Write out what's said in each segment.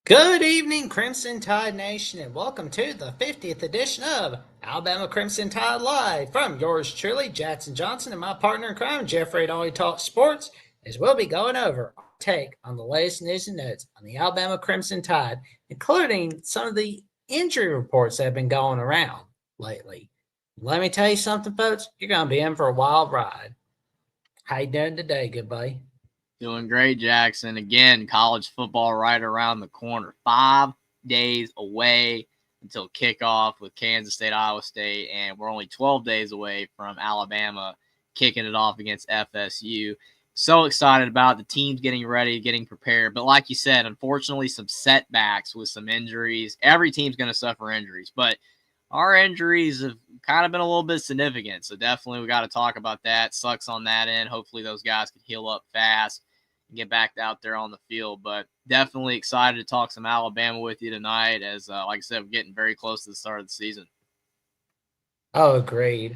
Good evening, Crimson Tide Nation, and welcome to the 50th edition of Alabama Crimson Tide Live from yours truly, Jackson Johnson, and my partner in crime, Jeffrey at All Talk Sports, as we'll be going over our take on the latest news and notes on the Alabama Crimson Tide, including some of the injury reports that have been going around lately. Let me tell you something, folks, you're going to be in for a wild ride. How you doing today, good buddy? Doing great, Jackson. Again, college football right around the corner. 5 days away until kickoff with Kansas State, Iowa State, and we're only 12 days away from Alabama kicking it off against FSU. So excited about the teams getting ready, getting prepared. But like you said, unfortunately, some setbacks with some injuries. Every team's going to suffer injuries, but our injuries have kind of been a little bit significant. So definitely we got to talk about that. Sucks on that end. Hopefully those guys can heal up fast and get back out there on the field. But definitely excited to talk some Alabama with you tonight as, like I said, we're getting very close to the start of the season. Oh, agreed.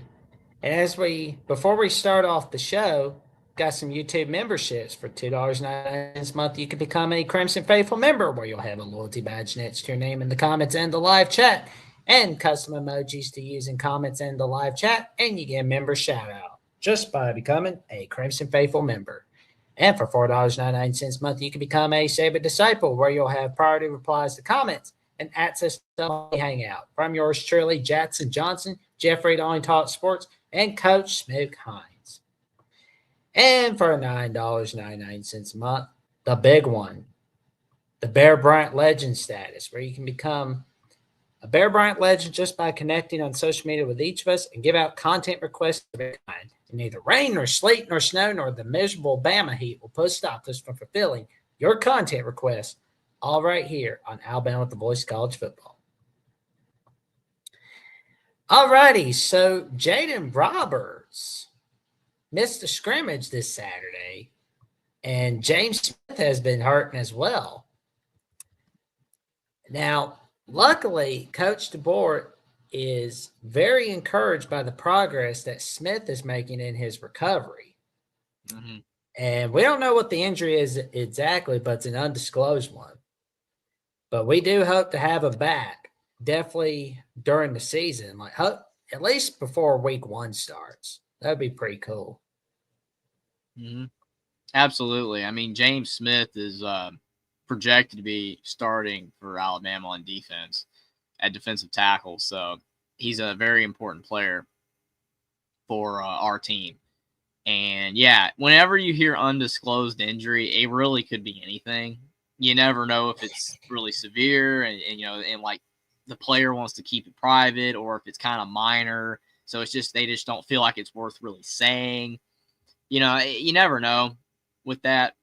And before we start off the show, got some YouTube memberships for $2.99 a month. You can become a Crimson Faithful member where you'll have a loyalty badge next to your name in the comments and the live chat and custom emojis to use in comments and the live chat. And you get a member shout out just by becoming a Crimson Faithful member. And for $4.99 a month, you can become a Saber Disciple where you'll have priority replies to comments and access to the hangout from yours truly, Jackson Johnson, Jeffrey at Only Talk Sports, and Coach Smoke Hines. And for $9.99 a month, the big one, the Bear Bryant Legend status, where you can become a Bear Bryant Legend just by connecting on social media with each of us and give out content requests of every kind. And neither rain, nor sleet, nor snow, nor the miserable Bama heat will stop us from fulfilling your content requests, all right here on Alabama with the Voice of College Football. Alrighty, so Jaden Roberts missed a scrimmage this Saturday, and James Smith has been hurting as well. Now, luckily, Coach DeBoer is very encouraged by the progress that Smith is making in his recovery. Mm-hmm. And we don't know what the injury is exactly, but it's an undisclosed one. But we do hope to have him back definitely during the season, like at least before week 1 starts. That'd be pretty cool. Mm-hmm. Absolutely. I mean, James Smith is projected to be starting for Alabama on defense at defensive tackle. So he's a very important player for our team. And yeah, whenever you hear undisclosed injury, it really could be anything. You never know if it's really severe and like the player wants to keep it private or if it's kind of minor. So it's just, they just don't feel like it's worth really saying. You never know with that.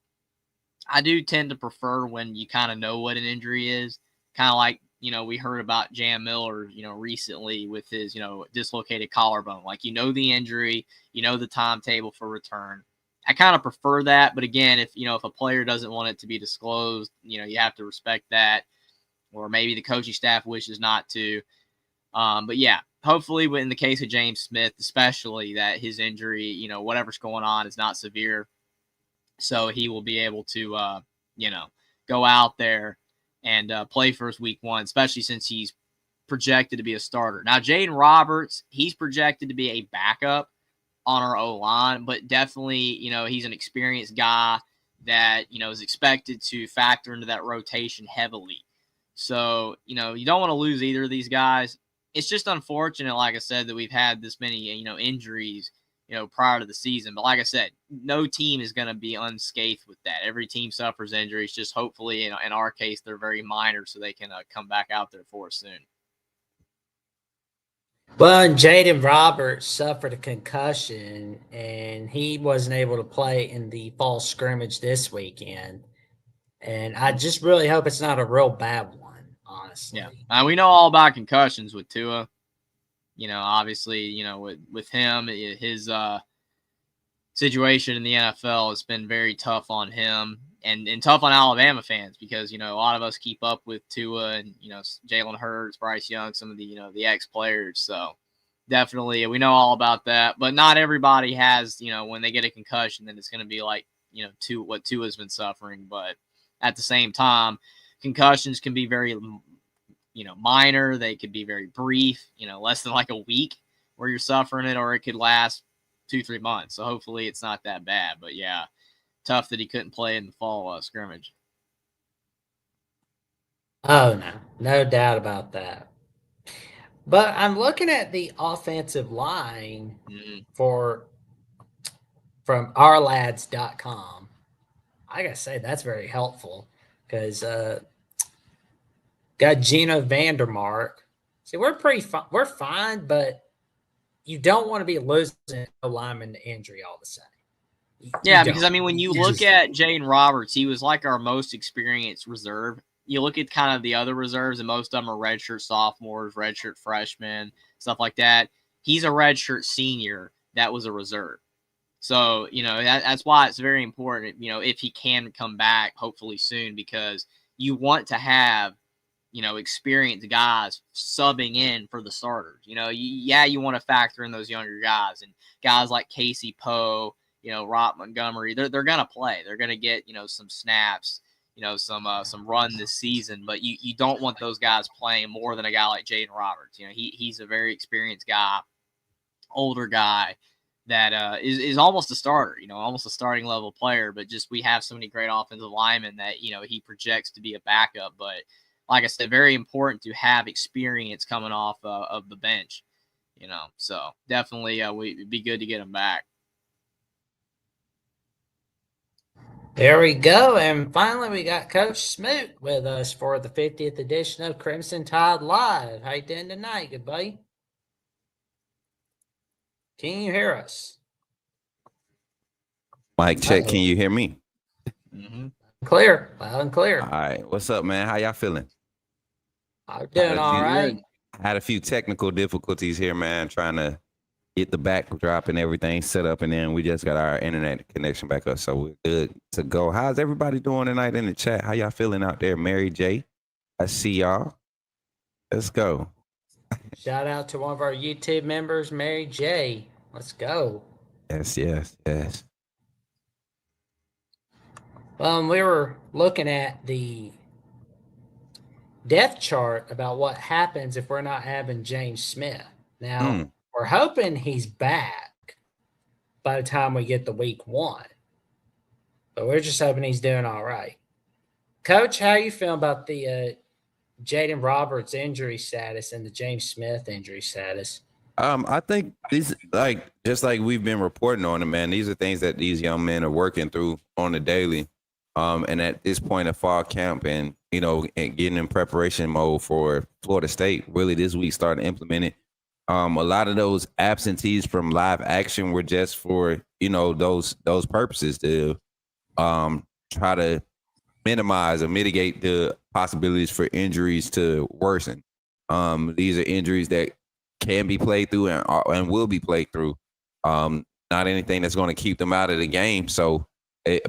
I do tend to prefer when you kind of know what an injury is, kind of like, we heard about Jam Miller, recently with his, dislocated collarbone. Like, the injury, the timetable for return. I kind of prefer that. But again, if a player doesn't want it to be disclosed, you have to respect that. Or maybe the coaching staff wishes not to. But yeah, hopefully in the case of James Smith, especially that his injury, whatever's going on is not severe. So he will be able to, go out there and play for his week 1, especially since he's projected to be a starter. Now, Jaden Roberts, he's projected to be a backup on our O-line, but definitely, he's an experienced guy that, is expected to factor into that rotation heavily. So, you don't want to lose either of these guys. It's just unfortunate, like I said, that we've had this many, injuries, prior to the season. But like I said, no team is going to be unscathed with that. Every team suffers injuries. Just hopefully, in our case, they're very minor so they can come back out there for us soon. Well, and Jaden Roberts suffered a concussion, and he wasn't able to play in the fall scrimmage this weekend. And I just really hope it's not a real bad one, honestly. Yeah, we know all about concussions with Tua. Obviously, with him, his situation in the NFL has been very tough on him and tough on Alabama fans because, a lot of us keep up with Tua and, Jalen Hurts, Bryce Young, some of the, the ex-players. So definitely we know all about that. But not everybody has, when they get a concussion, then it's going to be like, what Tua's been suffering. But at the same time, concussions can be very, minor. They could be very brief, less than like a week where you're suffering it, or it could last 2-3 months. So hopefully it's not that bad. But yeah, tough that he couldn't play in the fall scrimmage. Oh, no. No doubt about that. But I'm looking at the offensive line from ourlads.com. I got to say, that's very helpful because got Gino Vandermark. See, we're fine, but you don't want to be losing a lineman to injury all of a sudden. Yeah, because I mean, when you look at Jaden Roberts, he was like our most experienced reserve. You look at kind of the other reserves, and most of them are redshirt sophomores, redshirt freshmen, stuff like that. He's a redshirt senior that was a reserve. So, that's why it's very important, if he can come back, hopefully soon, because you want to have, experienced guys subbing in for the starters. You want to factor in those younger guys, and guys like Casey Poe, Rob Montgomery, they're going to play. They're going to get, some snaps, some run this season, but you don't want those guys playing more than a guy like Jaden Roberts. He's a very experienced guy, older guy that is almost a starter, almost a starting level player, but just we have so many great offensive linemen that, he projects to be a backup. But like I said, very important to have experience coming off of the bench, so definitely it'd be good to get him back. There we go. And finally, we got Coach Smoot with us for the 50th edition of Crimson Tide Live. How you doing tonight, good buddy? Can you hear us? Mic check. Can you hear me? Mm-hmm. Clear. Loud and clear. All right. What's up, man? How y'all feeling? I'm doing all right. I had a few technical difficulties here, man, trying to get the backdrop and everything set up, and then we just got our internet connection back up, so we're good to go. How's everybody doing tonight in the chat? How y'all feeling out there? Mary J, I see y'all. Let's go. Shout out to one of our YouTube members, Mary J. Let's go. Yes. We were looking at the depth chart about what happens if we're not having James Smith. Now, we're hoping he's back by the time we get to week 1. But we're just hoping he's doing all right. Coach, how you feeling about the Jaden Roberts injury status and the James Smith injury status? I think these, just like we've been reporting on them, man, these are things that these young men are working through on the daily. And at this point of fall camp and, and getting in preparation mode for Florida State, really this week starting to implement it. A lot of those absentees from live action were just for, those purposes to try to minimize or mitigate the possibilities for injuries to worsen. These are injuries that can be played through and will be played through. Not anything that's going to keep them out of the game. So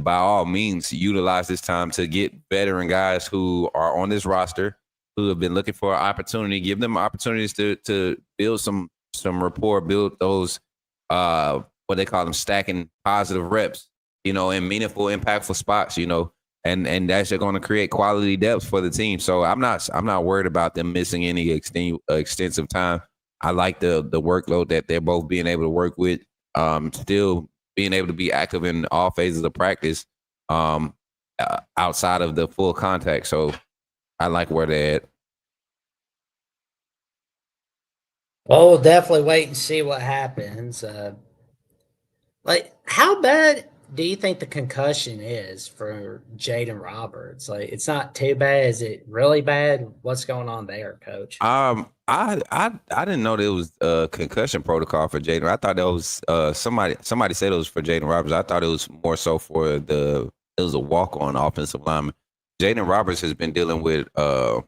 by all means, utilize this time to get veteran guys who are on this roster, who have been looking for an opportunity, give them opportunities to build some rapport, build those, what they call them, stacking positive reps, in meaningful, impactful spots, and that's going to create quality depth for the team. So I'm not worried about them missing any extensive time. I like the workload that they're both being able to work with, still being able to be active in all phases of practice outside of the full contact. So I like where they're at. Well, we'll definitely wait and see what happens. How bad do you think the concussion is for Jaden Roberts? It's not too bad. Is it really bad? What's going on there, Coach? I didn't know there was a concussion protocol for Jaden. I thought that was somebody said it was for Jaden Roberts. I thought it was more so for it was a walk-on offensive lineman. Jaden Roberts has been dealing with the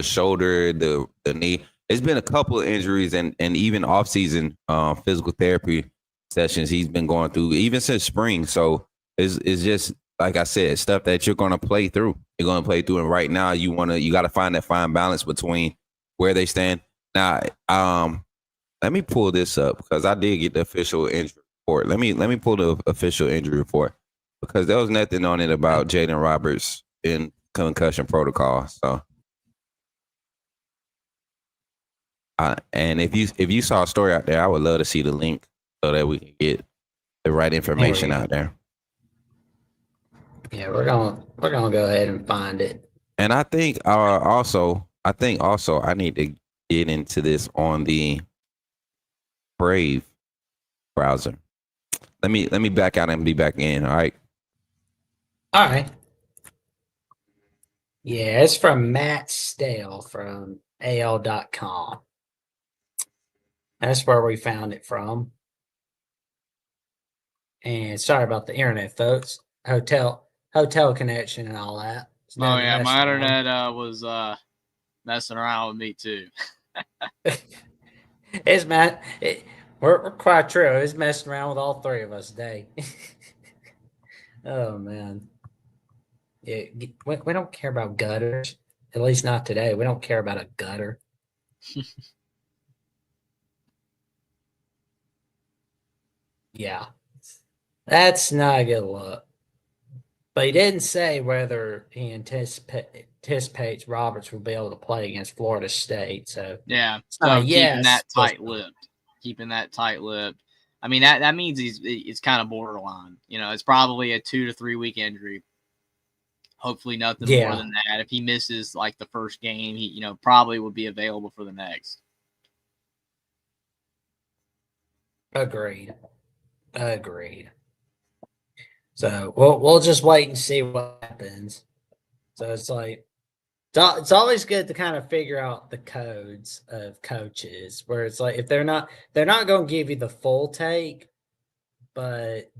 shoulder, the knee. It's been a couple of injuries and even offseason physical therapy sessions he's been going through, even since spring. So it's just, like I said, stuff that you're going to play through. You're going to play through, and right now you got to find that fine balance between where they stand. Now, let me pull this up because I did get the official injury report. Let me pull the official injury report because there was nothing on it about Jaden Roberts in concussion protocol. So, and if you saw a story out there, I would love to see the link so that we can get the right information out there. Yeah, we're gonna go ahead and find it. And I think also I need to get into this on the Brave browser. Let me back out and be back in. All right. All right. Yeah, it's from Matt Stale from AL.com. That's where we found it from. And sorry about the internet, folks. Hotel connection and all that. Oh yeah, my internet was messing around with me too. It's Matt. We're quite true. It's messing around with all three of us today. Oh man. Yeah, we don't care about gutters. At least not today. We don't care about a gutter. Yeah. That's not a good look. But he didn't say whether he anticipates Roberts will be able to play against Florida State. So yeah, so keeping that tight-lipped. I mean, that means it's kind of borderline. You know, it's probably a 2 to 3 week injury. Hopefully, nothing more than that. If he misses like the first game, he probably will be available for the next. Agreed. So we'll just wait and see what happens. So it's like it's always good to kind of figure out the codes of coaches, where it's like if they're not going to give you the full take, but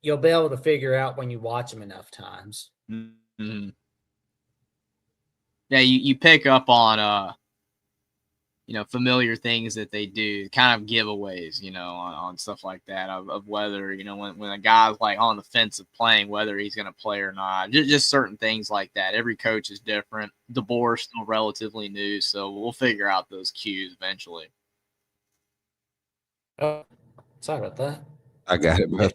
you'll be able to figure out when you watch them enough times. Mm-hmm. Yeah, you pick up on familiar things that they do, kind of giveaways, on stuff like that of whether, when a guy's like on the fence of playing, whether he's going to play or not, just certain things like that. Every coach is different. DeBoer's still relatively new, so we'll figure out those cues eventually. Oh, sorry about that. I got it, brother.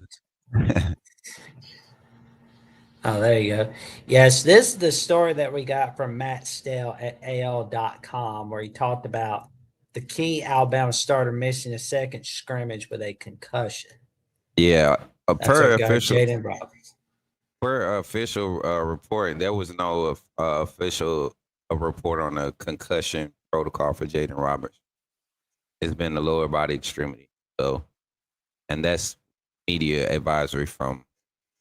Oh, there you go. Yes, this is the story that we got from Matt Stale at AL.com, where he talked about the key Alabama starter missing a second scrimmage with a concussion. Yeah, per official report, there was no official report on a concussion protocol for Jaden Roberts. It's been the lower body extremity, so, and that's media advisory from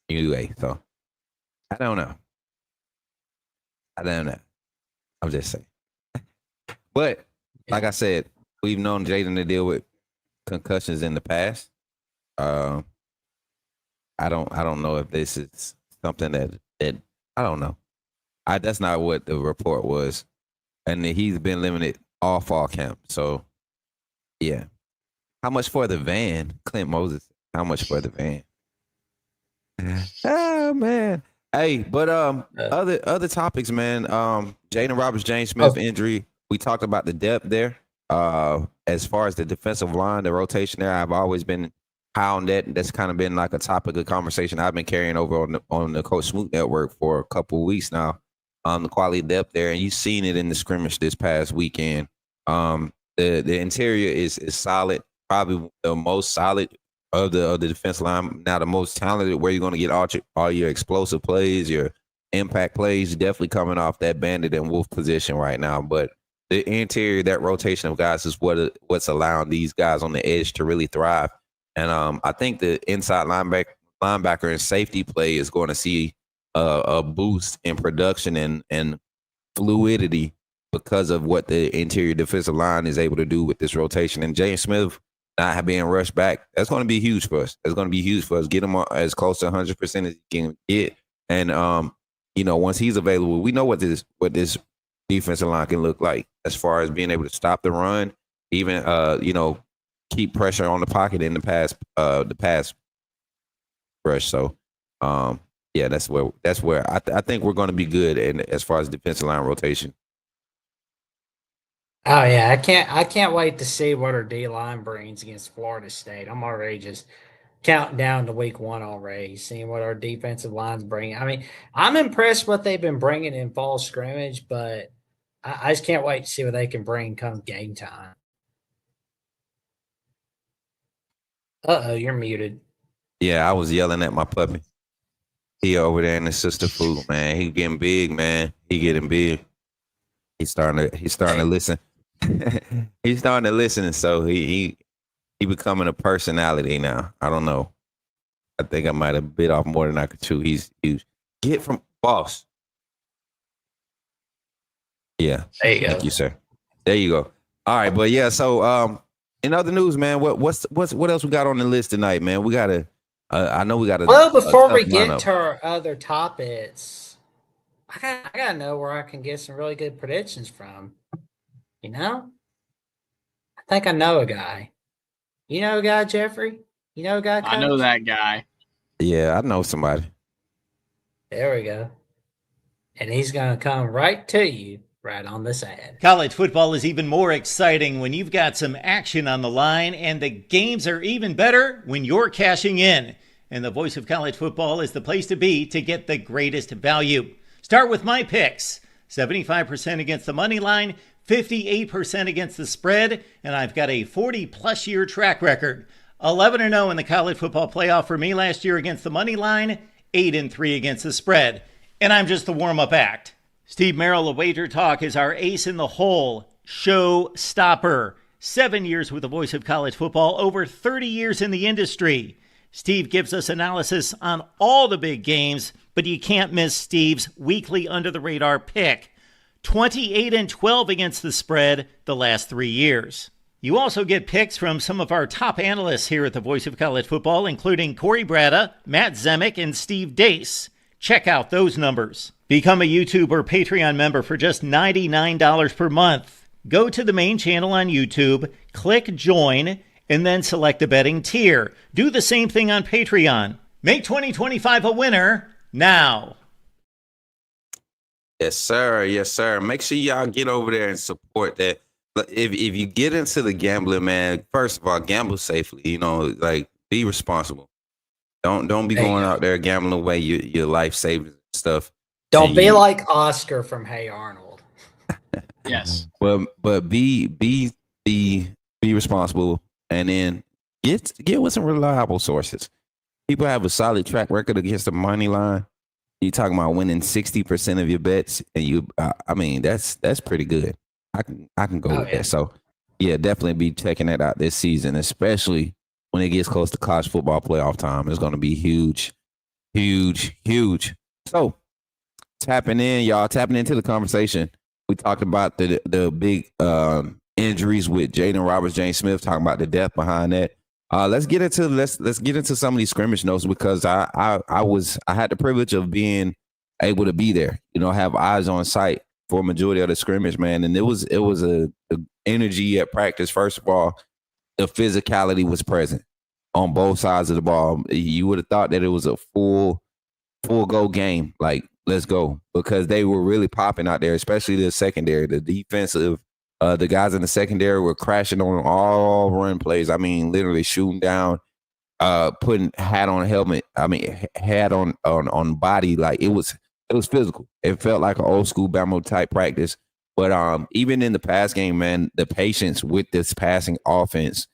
UA. So I don't know. I'm just saying. But like I said, we've known Jaden to deal with concussions in the past. I don't know if this is something that I don't know. That's not what the report was, and he's been limited all fall camp. So yeah, how much for the van, Clint Moses? How much for the van? Oh man. Hey, but other topics, man. Jaden Roberts, James Smith injury. We talked about the depth there. As far as the defensive line, the rotation there, I've always been high on that. That's kind of been like a topic of conversation I've been carrying over on the Coach Smoot Network for a couple of weeks now. The quality of depth there, and you've seen it in the scrimmage this past weekend. The interior is solid, probably the most solid of the defense line. Now the most talented, where you're going to get all your explosive plays, your impact plays, definitely coming off that Bandit and Wolf position right now. But the interior, that rotation of guys is what's allowing these guys on the edge to really thrive. And I think the inside linebacker and safety play is going to see a boost in production and fluidity because of what the interior defensive line is able to do with this rotation. And James Smith not being rushed back, that's going to be huge for us. It's going to be huge for us. Get him as close to 100% as he can get. And, once he's available, we know what this defensive line can look like as far as being able to stop the run, even, keep pressure on the pocket in the pass rush. So, yeah, that's where I think we're going to be good as far as defensive line rotation. Oh yeah, I can't wait to see what our D line brings against Florida State. I'm already just counting down to week 1 already, seeing what our defensive line's bringing. I mean, I'm impressed what they've been bringing in fall scrimmage, but I just can't wait to see what they can bring come game time. Uh-oh, you're muted. Yeah, I was yelling at my puppy. He over there in the sister food, man. He getting big, man. He getting big. He's starting to listen. He's starting to listen, so he becoming a personality now. I don't know. I think I might have bit off more than I could chew. He's get from boss. Yeah. There you go. Thank you, sir. There you go. All right, but yeah, so in other news, man, what else we got on the list tonight, man? We gotta I know we gotta before we get to our other topics, I gotta know where I can get some really good predictions from. You know? I think I know a guy. You know a guy, Jeffrey? You know a guy, Coach? I know that guy. Yeah, I know somebody. There we go. And he's going to come right to you right on this ad. College football is even more exciting when you've got some action on the line, and the games are even better when you're cashing in. And the Voice of College Football is the place to be to get the greatest value. Start with my picks. 75% against the money line, 58% against the spread, and I've got a 40-plus year track record. 11-0 in the college football playoff for me last year against the money line, 8-3 against the spread. And I'm just the warm-up act. Steve Merrill of Wager Talk is our ace in the hole, show stopper. 7 years with the Voice of College Football, over 30 years in the industry. Steve gives us analysis on all the big games, but you can't miss Steve's weekly under-the-radar pick. 28-12 against the spread the last 3 years. You also get picks from some of our top analysts here at the Voice of College Football, including Corey Bratta, Matt Zemek, and Steve Dace. Check out those numbers. Become a YouTube or Patreon member for just $99 per month. Go to the main channel on YouTube, click join, and then select a betting tier. Do the same thing on Patreon. Make 2025 a winner now. Yes, sir. Yes, sir. Make sure y'all get over there and support that. If you get into the gambling, man, first of all, gamble safely. You know, like be responsible. Don't be going out there gambling away your life savings stuff. Don't be like Oscar from Hey Arnold. Yes. But be responsible, and then get with some reliable sources. People have a solid track record against the money line. You talking about winning 60% of your bets, and I mean that's pretty good. I can go with that. So yeah, definitely be checking that out this season, especially when it gets close to college football playoff time. It's going to be huge, huge, huge. So tapping into the conversation. We talked about the big injuries with Jaden Roberts, James Smith, talking about the depth behind that. Let's get into some of these scrimmage notes, because I had the privilege of being able to be there, have eyes on sight for a majority of the scrimmage, man. And it was a energy at practice. First of all, the physicality was present on both sides of the ball. You would have thought that it was a full go game. Like, let's go, because they were really popping out there, especially the secondary, the defensive. The guys in the secondary were crashing on all run plays. I mean, literally shooting down, putting hat on helmet. I mean, hat on body. Like it was physical. It felt like an old school Bama type practice. But even in the pass game, man, the patience with this passing offense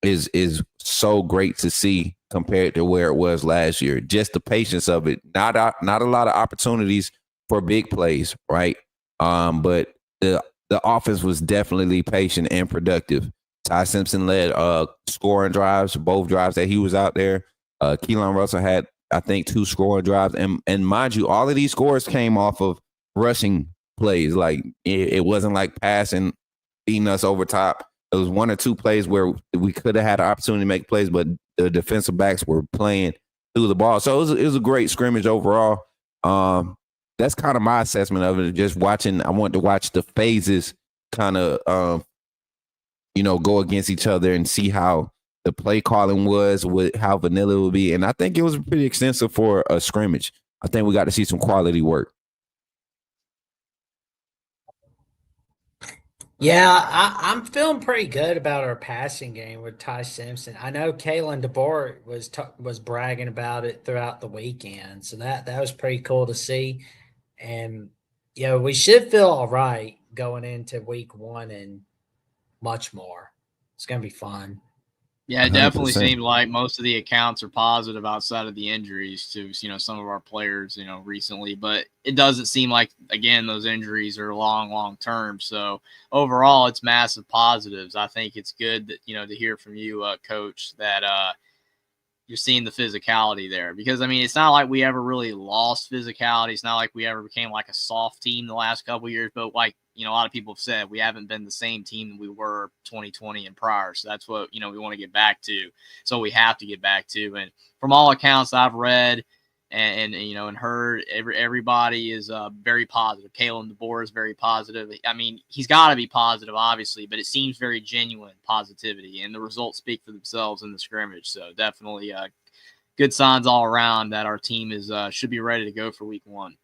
is so great to see compared to where it was last year. Just the patience of it. Not a lot of opportunities for big plays, right? But the offense was definitely patient and productive. Ty Simpson led scoring drives, both drives that he was out there. Keelan Russell had, I think, 2 scoring drives. And mind you, all of these scores came off of rushing plays. Like it wasn't like passing, beating us over top. It was 1 or 2 plays where we could have had an opportunity to make plays, but the defensive backs were playing through the ball. So it was a great scrimmage overall. That's kind of my assessment of it. Just watching, I want to watch the phases kind of, go against each other and see how the play calling was, how vanilla it would be. And I think it was pretty extensive for a scrimmage. I think we got to see some quality work. Yeah, I'm feeling pretty good about our passing game with Ty Simpson. I know Kalen DeBoer was bragging about it throughout the weekend, so that was pretty cool to see. And we should feel all right going into week one and much more. It's gonna be fun. Yeah, it definitely 100%. seemed like most of the accounts are positive outside of the injuries to some of our players recently, but it doesn't seem like again those injuries are long term. So overall, it's massive positives. I think it's good that to hear from you, Coach, that you're seeing the physicality there because I mean it's not like we ever really lost physicality. It's not like we ever became like a soft team the last couple of years, but like a lot of people have said we haven't been the same team that we were 2020 and prior. So that's what we want to get back to. So we have to get back to. And from all accounts I've read and heard, everybody is very positive. Kalen DeBoer is very positive. I mean, he's got to be positive, obviously, but it seems very genuine positivity, and the results speak for themselves in the scrimmage. So definitely good signs all around that our team is should be ready to go for week one.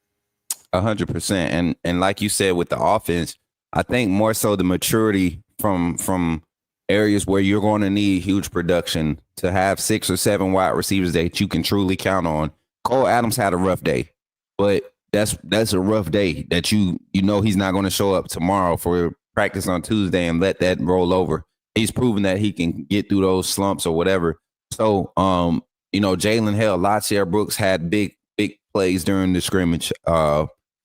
100%. And like you said with the offense, I think more so the maturity from areas where you're going to need huge production to have 6 or 7 wide receivers that you can truly count on. Cole Adams had a rough day, but that's a rough day that he's not going to show up tomorrow for practice on Tuesday and let that roll over. He's proven that he can get through those slumps or whatever. So, Jalen Hill, Latia Brooks had big plays during the scrimmage.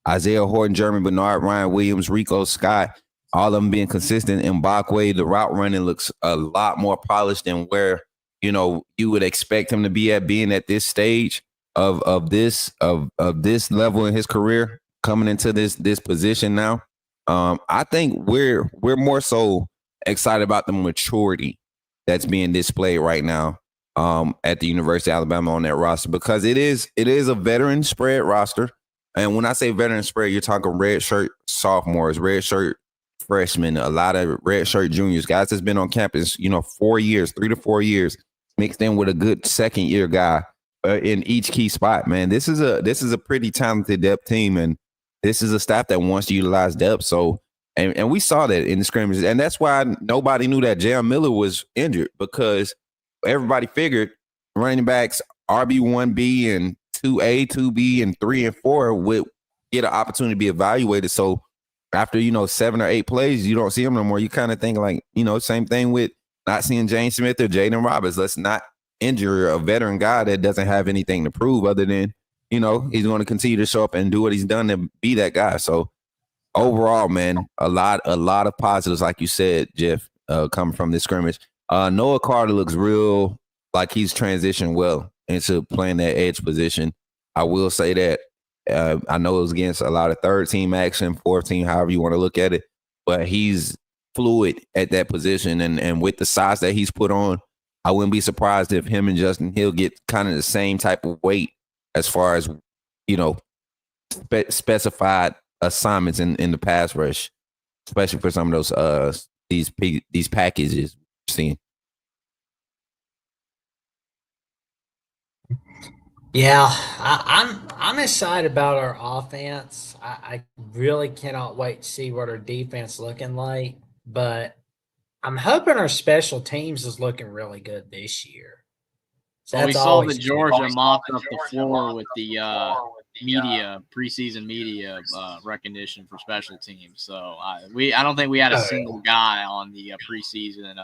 Isaiah Horton, Jeremy Bernard, Ryan Williams, Rico Scott, all of them being consistent. In Mbakwe, the route running looks a lot more polished than where you would expect him to be at, being at this stage of this level in his career, coming into this position now. I think we're more so excited about the maturity that's being displayed right now at the University of Alabama on that roster, because it is a veteran spread roster. And when I say veteran spread, you're talking red shirt sophomores, red shirt freshmen, a lot of red shirt juniors, guys that's been on campus 4 years, 3 to 4 years, mixed in with a good second year guy in each key spot. Man, this is a pretty talented depth team, and this is a staff that wants to utilize depth. So, and we saw that in the scrimmages, and that's why nobody knew that Jam Miller was injured, because everybody figured running backs RB1B and 2A, 2B, and 3 and 4 would get an opportunity to be evaluated. So after 7 or 8 plays, you don't see them no more. You kind of think like same thing with not seeing James Smith or Jaden Roberts. Let's not injure a veteran guy that doesn't have anything to prove other than he's going to continue to show up and do what he's done to be that guy. So overall, man, a lot of positives, like you said, Jeff, coming from this scrimmage. Noah Carter looks real like he's transitioned well into playing that edge position. I will say that. I know it was against a lot of third team action, fourth team, however you want to look at it, but he's fluid at that position. And with the size that he's put on, I wouldn't be surprised if him and Justin Hill get kind of the same type of weight as far as, specified assignments in the pass rush, especially for some of those these packages we're seeing. Yeah, I'm excited about our offense. I really cannot wait to see what our defense looking like. But I'm hoping our special teams is looking really good this year. So Well, we that's saw always that Georgia mopped up the floor with the preseason media recognition for special teams. So I don't think we had a single guy on the preseason,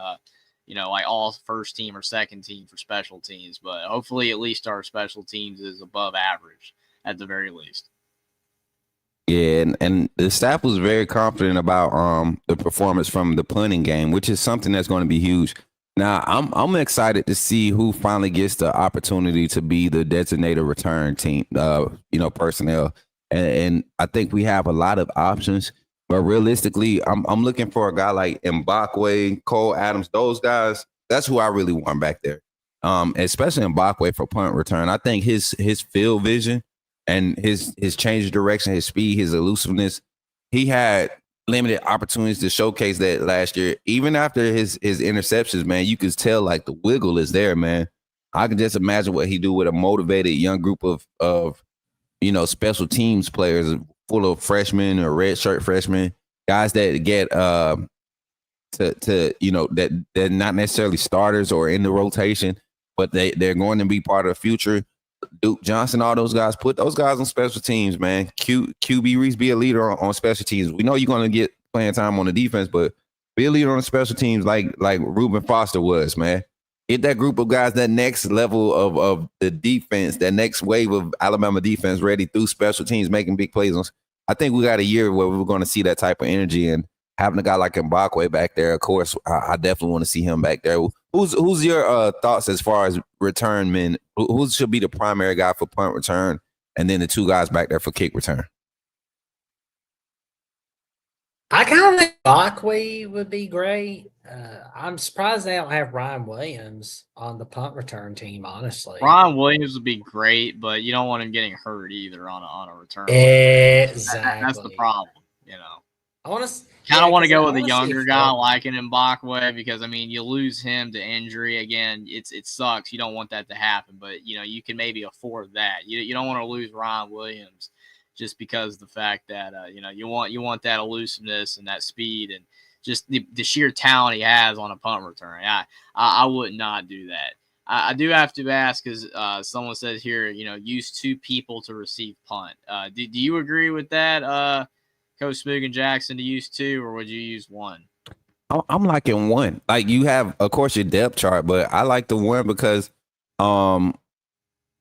like all first team or second team for special teams. But hopefully, at least our special teams is above average at the very least. Yeah, and the staff was very confident about the performance from the punting game, which is something that's going to be huge. Now, I'm excited to see who finally gets the opportunity to be the designated return team, personnel, and I think we have a lot of options. But realistically, I'm looking for a guy like Mbakwe, Cole Adams, those guys. That's who I really want back there, especially Mbakwe for punt return. I think his field vision and his change of direction, his speed, his elusiveness, he had limited opportunities to showcase that last year. Even after his interceptions, man, you could tell like the wiggle is there, man. I can just imagine what he do with a motivated young group of special teams players full of freshmen or red shirt freshmen, guys that get to that they're not necessarily starters or in the rotation, but they're going to be part of the future. Duke Johnson, all those guys, put those guys on special teams, man. QB Reese, be a leader on special teams. We know you're going to get playing time on the defense, but be a leader on the special teams like Reuben Foster was, man. Get that group of guys, that next level of the defense, that next wave of Alabama defense ready through special teams, making big plays. I think we got a year where we're going to see that type of energy, and having a guy like Mbakwe back there, of course, I definitely want to see him back there. Who's your thoughts as far as return men? Who should be the primary guy for punt return, and then the two guys back there for kick return? I kind of think Mbakwe would be great. I'm surprised they don't have Ryan Williams on the punt return team, honestly. Ryan Williams would be great, but you don't want him getting hurt either on a return. Exactly. That's the problem, I want to kind of want to go with a younger guy like an Mbakwe because, I mean, you lose him to injury. Again, it sucks. You don't want that to happen, but, you can maybe afford that. You don't want to lose Ryan Williams just because of the fact that, you want that elusiveness and that speed and just the sheer talent he has on a punt return. I would not do that. I do have to ask because someone says here, use two people to receive punt. Do you agree with that, Coach Smoog and Jackson, to use two, or would you use one? I'm liking one. Like, you have, of course, your depth chart, but I like the one because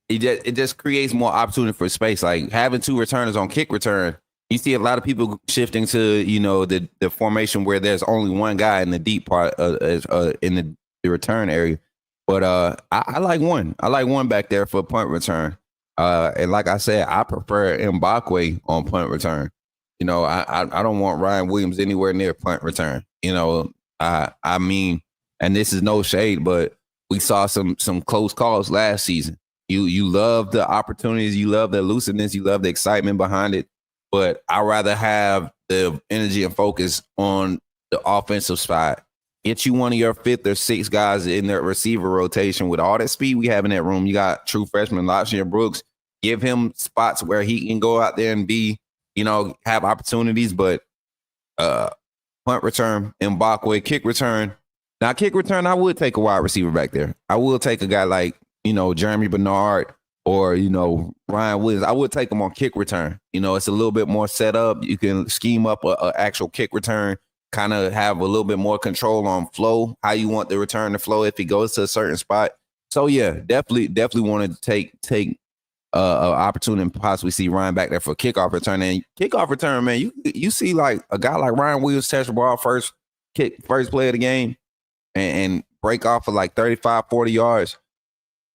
it just creates more opportunity for space. Like, having two returners on kick return, you see a lot of people shifting to, the formation where there's only one guy in the deep part in the return area. But I like one. I like one back there for punt return. And like I said, I prefer Mbakwe on punt return. I don't want Ryan Williams anywhere near punt return. I mean, and this is no shade, but we saw some close calls last season. You love the opportunities, you love the elusiveness, you love the excitement behind it. But I'd rather have the energy and focus on the offensive side. Get you one of your fifth or sixth guys in the receiver rotation with all that speed we have in that room. You got true freshman Lachlan Brooks. Give him spots where he can go out there and be, have opportunities. But punt return, Mbakwe, kick return. Now, kick return, I would take a wide receiver back there. I will take a guy like, Jeremy Bernard or, Ryan Williams. I would take him on kick return. It's a little bit more set up. You can scheme up a actual kick return, kind of have a little bit more control on flow, how you want the return to flow if it goes to a certain spot. So, yeah, definitely wanted to take an opportunity and possibly see Ryan back there for kickoff return. And kickoff return, man, you see like a guy like Ryan Williams touch the ball first play of the game and break off for like 35, 40 yards.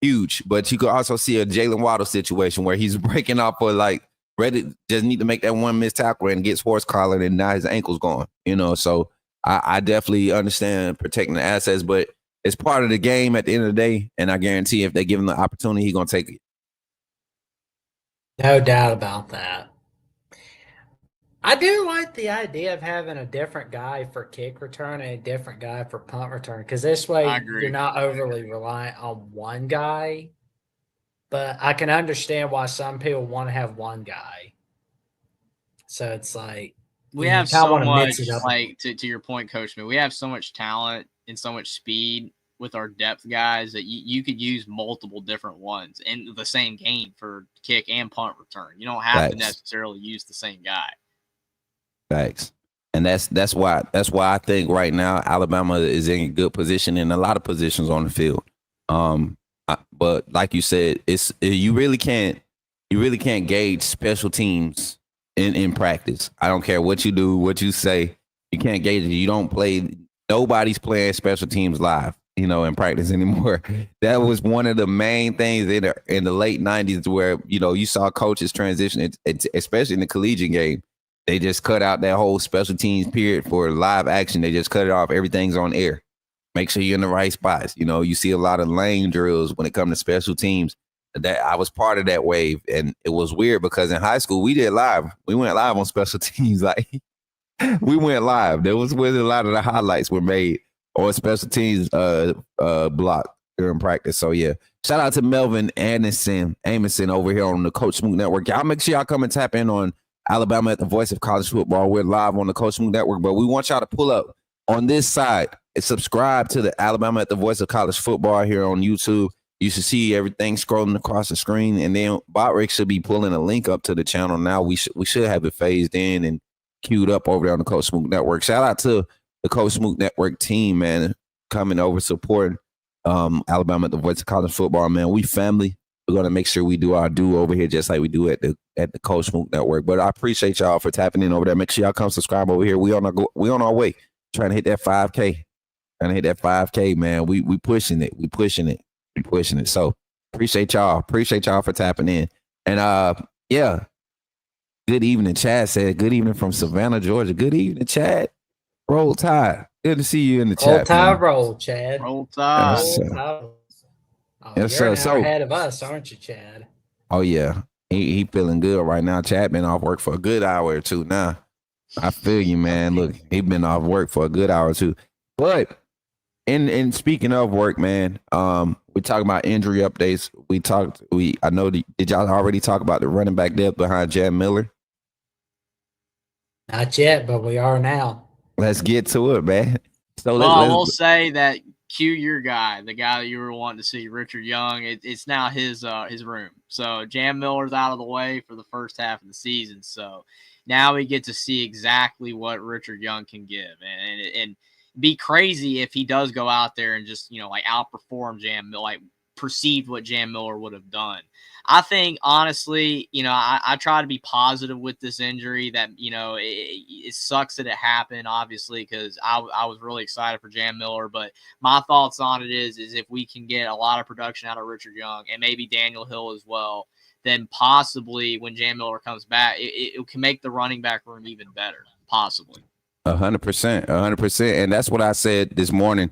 Huge. But you could also see a Jalen Waddle situation where he's breaking off for like ready, just need to make that one missed tackle and gets horse collared and now his ankle's gone. So I definitely understand protecting the assets, but it's part of the game at the end of the day. And I guarantee if they give him the opportunity, he's going to take it. No doubt about that. I do like the idea of having a different guy for kick return and a different guy for punt return because this way you're not overly reliant on one guy. But I can understand why some people want to have one guy. So it's like we have so much, like to your point, Coach, we have so much talent and so much speed with our depth guys that you could use multiple different ones in the same game for kick and punt return. You don't have to necessarily use the same guy. Facts. And that's why I think right now Alabama is in a good position in a lot of positions on the field. But like you said, you really can't gauge special teams in practice. I don't care what you do, what you say, you can't gauge it. You don't play. Nobody's playing special teams live, in practice anymore. That was one of the main things in the late 90s where you saw coaches transition, especially in the collegiate game. They just cut out that whole special teams period for live action. They just cut it off. Everything's on air. Make sure you're in the right spots. You see a lot of lane drills when it comes to special teams. That I was part of that wave, and it was weird because in high school we did live. We went live on special teams. Like we went live. There was where a lot of the highlights were made on special teams block during practice. So yeah, shout out to Melvin Amundsen over here on the Coach Smoog Network. Y'all make sure y'all come and tap in on Alabama at the Voice of College Football. We're live on the Coach Smoog Network, but we want y'all to pull up on this side, subscribe to the Alabama at the Voice of College Football here on YouTube. You should see everything scrolling across the screen, and then Botrick should be pulling a link up to the channel now. We should have it phased in and queued up over there on the Coach Smook Network. Shout out to the Coach Smook Network team, man, coming over supporting Alabama at the Voice of College Football, man. We family. We're gonna make sure we do our due over here, just like we do at the Coach Smook Network. But I appreciate y'all for tapping in over there. Make sure y'all come subscribe over here. We on our way, trying to hit that 5K. Trying to hit that 5K, man. We pushing it. We pushing it. So appreciate y'all. Appreciate y'all for tapping in. And yeah. Good evening, Chad said. Good evening from Savannah, Georgia. Good evening, Chad. Roll Tide. Good to see you in the chat. Roll Tide, roll, Chad. Roll Tide. Roll Tide. Oh, Yes, you're sir. an hour ahead of us, aren't you, Chad? Oh yeah, he feeling good right now. Chad been off work for a good hour or two now. I feel you, man. Look, he been off work for a good hour or two. But in speaking of work, man, we talking about injury updates. I know. Did y'all already talk about the running back depth behind Jam Miller? Not yet, but we are now. Let's get to it, man. So Well, I will say that your guy, the guy that you were wanting to see, Richard Young, it's now his room. So Jam Miller's out of the way for the first half of the season. So now we get to see exactly what Richard Young can give, and be crazy if he does go out there and just like outperform Jam Miller, like perceived what Jam Miller would have done. I think honestly, I try to be positive with this injury. That it sucks that it happened, obviously, because I was really excited for Jam Miller. But my thoughts on it is if we can get a lot of production out of Richard Young and maybe Daniel Hill as well, then possibly when Jam Miller comes back, it can make the running back room even better, possibly. 100%, and that's what I said this morning.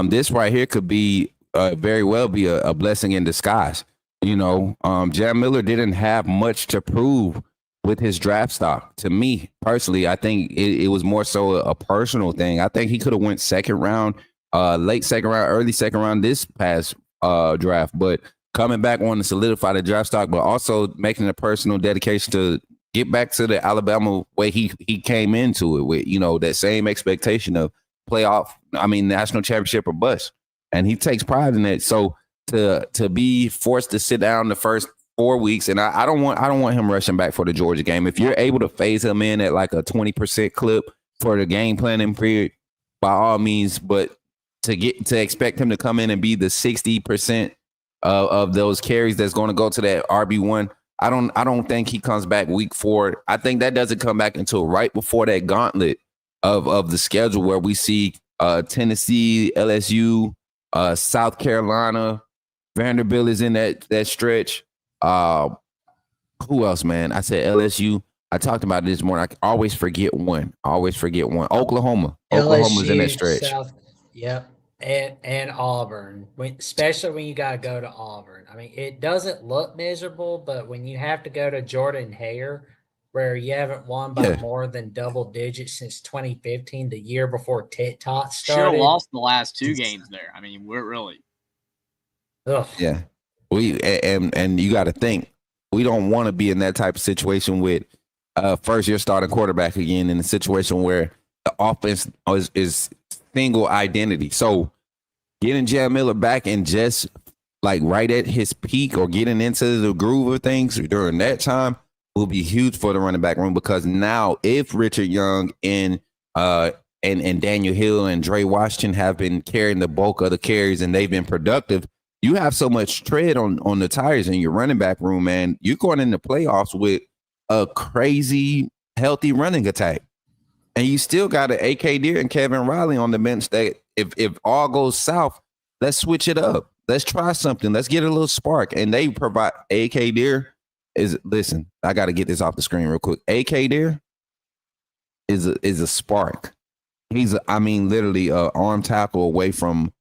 This right here could be very well be a blessing in disguise. Jam Miller didn't have much to prove with his draft stock. To me personally, I think it was more so a personal thing. I think he could have went second round, late second round, early second round this past draft, but coming back wanting to solidify the draft stock, but also making a personal dedication to get back to the Alabama way he came into it with, that same expectation of national championship or bust. And he takes pride in that. So to be forced to sit down the first 4 weeks, and I don't want him rushing back for the Georgia game. If you're able to phase him in at like a 20% clip for the game planning period, by all means, but to expect him to come in and be the 60% of those carries that's going to go to that RB1, I don't think he comes back week 4. I think that doesn't come back until right before that gauntlet of the schedule where we see Tennessee, LSU, South Carolina, Vanderbilt is in that stretch. Who else, man? I said LSU. I talked about it this morning. I always forget one. Oklahoma. Oklahoma's in that stretch. South, yep. And Auburn, especially when you got to go to Auburn. I mean, it doesn't look miserable, but when you have to go to Jordan Hare, where you haven't won by more than double digits since 2015, the year before TikTok started. Should have lost the last 2 games there. I mean, we're really. Ugh. Yeah. And you got to think, we don't want to be in that type of situation with first year starting quarterback again, in a situation where the offense is single identity. So getting Jam Miller back and just like right at his peak or getting into the groove of things during that time will be huge for the running back room, because now if Richard Young and Daniel Hill and Dre Washington have been carrying the bulk of the carries and they've been productive, you have so much tread on the tires in your running back room, man. You're going into playoffs with a crazy healthy running attack. And you still got an AK Deer and Kevin Riley on the bench that if all goes south, let's switch it up. Let's try something. Let's get a little spark. And they provide AK Deer listen, I got to get this off the screen real quick. AK Deer is a spark. He's literally an arm tackle away from,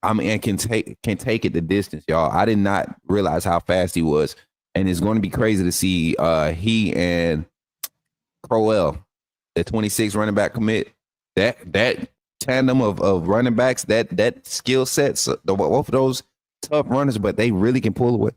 and can take it the distance, y'all. I did not realize how fast he was. And it's going to be crazy to see he and Crowell, the 26 running back commit, that tandem of running backs, that skill sets, both of those tough runners, but they really can pull away.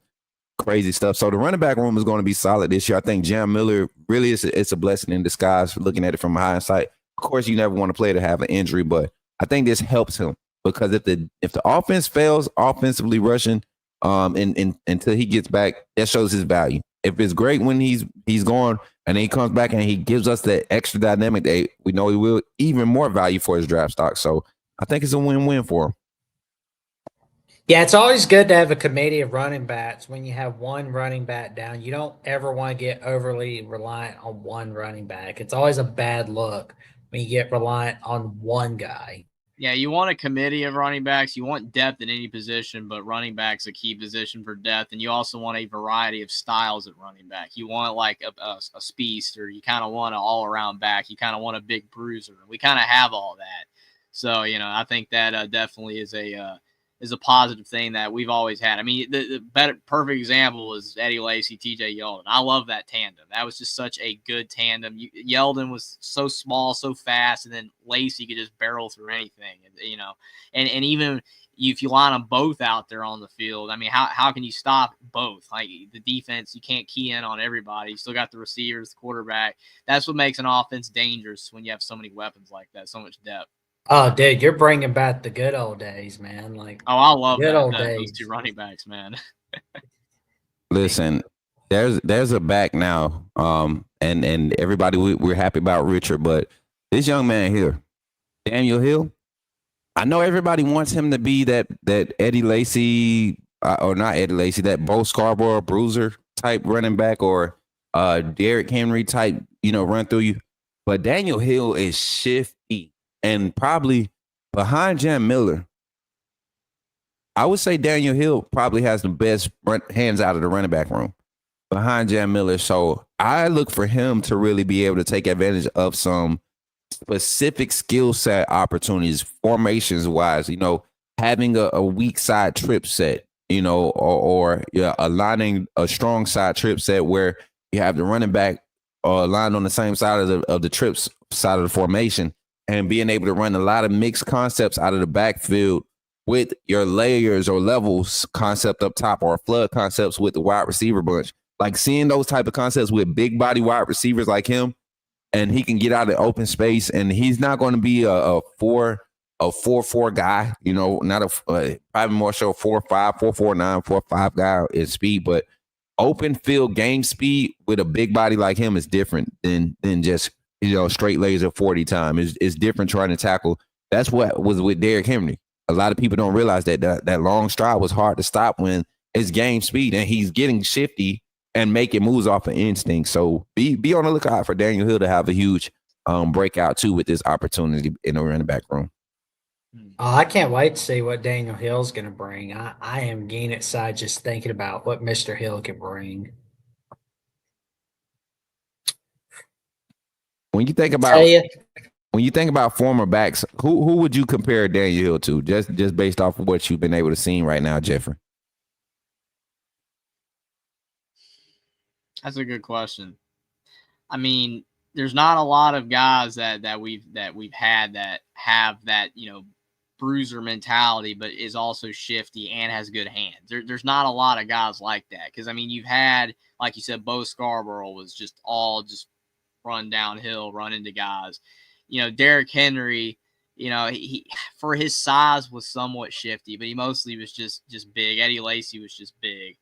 Crazy stuff. So the running back room is going to be solid this year. I think Jam Miller really it's a blessing in disguise, looking at it from hindsight. Of course, you never want a player to have an injury, but I think this helps him because if the offense fails offensively rushing, until he gets back, that shows his value. If it's great when he's gone and then he comes back and he gives us that extra dynamic that we know he will, even more value for his draft stock. So I think it's a win-win for him. Yeah, it's always good to have a committee of running backs when you have one running back down. You don't ever want to get overly reliant on one running back. It's always a bad look when you get reliant on one guy. Yeah, you want a committee of running backs. You want depth in any position, but running back's a key position for depth. And you also want a variety of styles at running back. You want like a speedster. You kind of want an all-around back. You kind of want a big bruiser. We kind of have all that. So, I think that definitely is a positive thing that we've always had. I mean, the perfect example is Eddie Lacy, TJ Yeldon. I love that tandem. That was just such a good tandem. Yeldon was so small, so fast, and then Lacy could just barrel through anything, and even if you line them both out there on the field, I mean, how can you stop both? Like the defense, you can't key in on everybody. You still got the receivers, the quarterback. That's what makes an offense dangerous when you have so many weapons like that, so much depth. Oh, dude, you're bringing back the good old days, man. Like, I love good old those days. two running backs, man. Listen, there's a back now, and everybody we're happy about Richard, but this young man here, Daniel Hill, I know everybody wants him to be that Eddie Lacy or not Eddie Lacy, that Bo Scarborough bruiser type running back or Derrick Henry type, run through you, but Daniel Hill is shifty. And probably behind Jam Miller, I would say Daniel Hill probably has the best hands out of the running back room behind Jam Miller. So I look for him to really be able to take advantage of some specific skill set opportunities, formations wise, having a weak side trip set, or aligning a strong side trip set where you have the running back aligned on the same side of the trips side of the formation. And being able to run a lot of mixed concepts out of the backfield with your layers or levels concept up top or flood concepts with the wide receiver bunch. Like seeing those type of concepts with big body wide receivers like him, and he can get out of open space, and he's not going to be a 4-4 guy, not probably more so 4-5, 4-4-9, 4-5 guy in speed, but open field game speed with a big body like him is different than just straight laser 40 time. It's different trying to tackle. That's what was with Derrick Henry. A lot of people don't realize that long stride was hard to stop when it's game speed and he's getting shifty and making moves off of instinct. So be on the lookout for Daniel Hill to have a huge breakout too with this opportunity in the running back room. Oh, I can't wait to see what Daniel Hill's going to bring. I am getting excited just thinking about what Mr. Hill can bring. When you think about former backs, who would you compare Daniel Hill to? Just based off of what you've been able to see right now, Jeffrey. That's a good question. I mean, there's not a lot of guys that we've had that have that bruiser mentality, but is also shifty and has good hands. There's not a lot of guys like that because I mean you've had, like you said, Bo Scarborough was just run downhill, run into guys. Derrick Henry, he for his size was somewhat shifty, but he mostly was just big. Eddie Lacy was just big.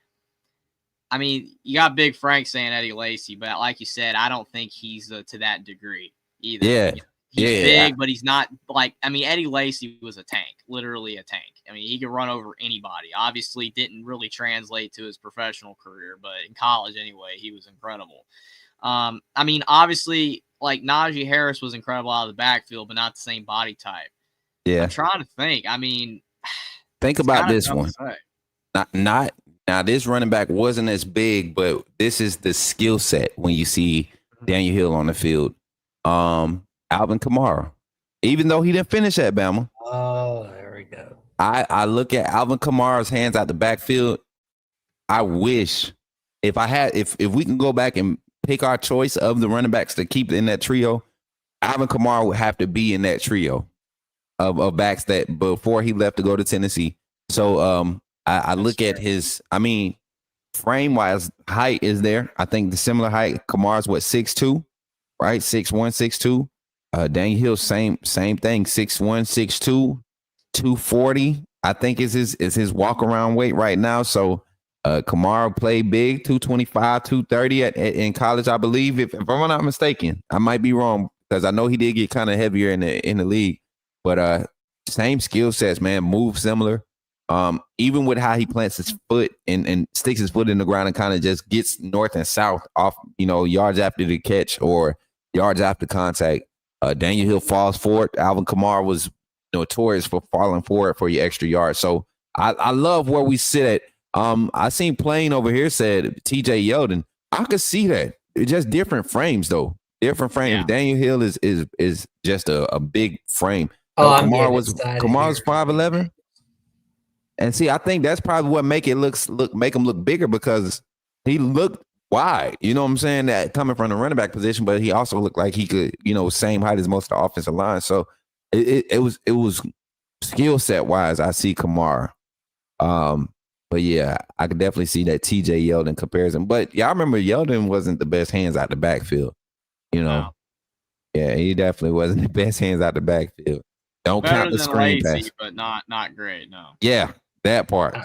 I mean, you got Big Frank saying Eddie Lacy, but like you said, I don't think he's to that degree either. Yeah. He's big, but he's not Eddie Lacy was a tank, literally a tank. I mean, he could run over anybody. Obviously didn't really translate to his professional career, but in college anyway, he was incredible. I mean, obviously, like Najee Harris was incredible out of the backfield, but not the same body type. Yeah. I'm trying to think. I mean, think about this one. Now, this running back wasn't as big, but this is the skill set when you see Daniel Hill on the field. Alvin Kamara, even though he didn't finish at Bama. Oh, there we go. I look at Alvin Kamara's hands out the backfield. I wish if we can go back and pick our choice of the running backs to keep in that trio, Alvin Kamara would have to be in that trio of backs that before he left to go to Tennessee. So I look at his, frame wise, height is there. I think the similar height. Kamara's 6'2", right? 6'1", 6'2". Daniel Hill, same thing, 6'1", 6'2", 240. I think is his walk around weight right now. So Kamara played big, 225, 230 in college, I believe. If I'm not mistaken, I might be wrong because I know he did get kind of heavier in the league. But same skill sets, man. Move similar. Even with how he plants his foot and sticks his foot in the ground and kind of just gets north and south off, yards after the catch or yards after contact. Daniel Hill falls for it. Alvin Kamara was notorious for falling for it for your extra yards. So I love where we sit at. I seen Plain over here said TJ Yeldon. I could see that. It's just different frames though. Different frames. Yeah. Daniel Hill is just a big frame. I'm Kamara's getting excited here. 5'11". And see, I think that's probably what make him look bigger because he looked wide. You know what I'm saying? That coming from the running back position, but he also looked like he could, same height as most of the offensive line. So it was skill set wise. I see Kamara. But yeah, I could definitely see that TJ Yeldon comparison. But yeah, I remember Yeldon wasn't the best hands out the backfield. No. Yeah, he definitely wasn't the best hands out the backfield. Don't Better count the than screen lazy, pass. but not great. No. Yeah, that part.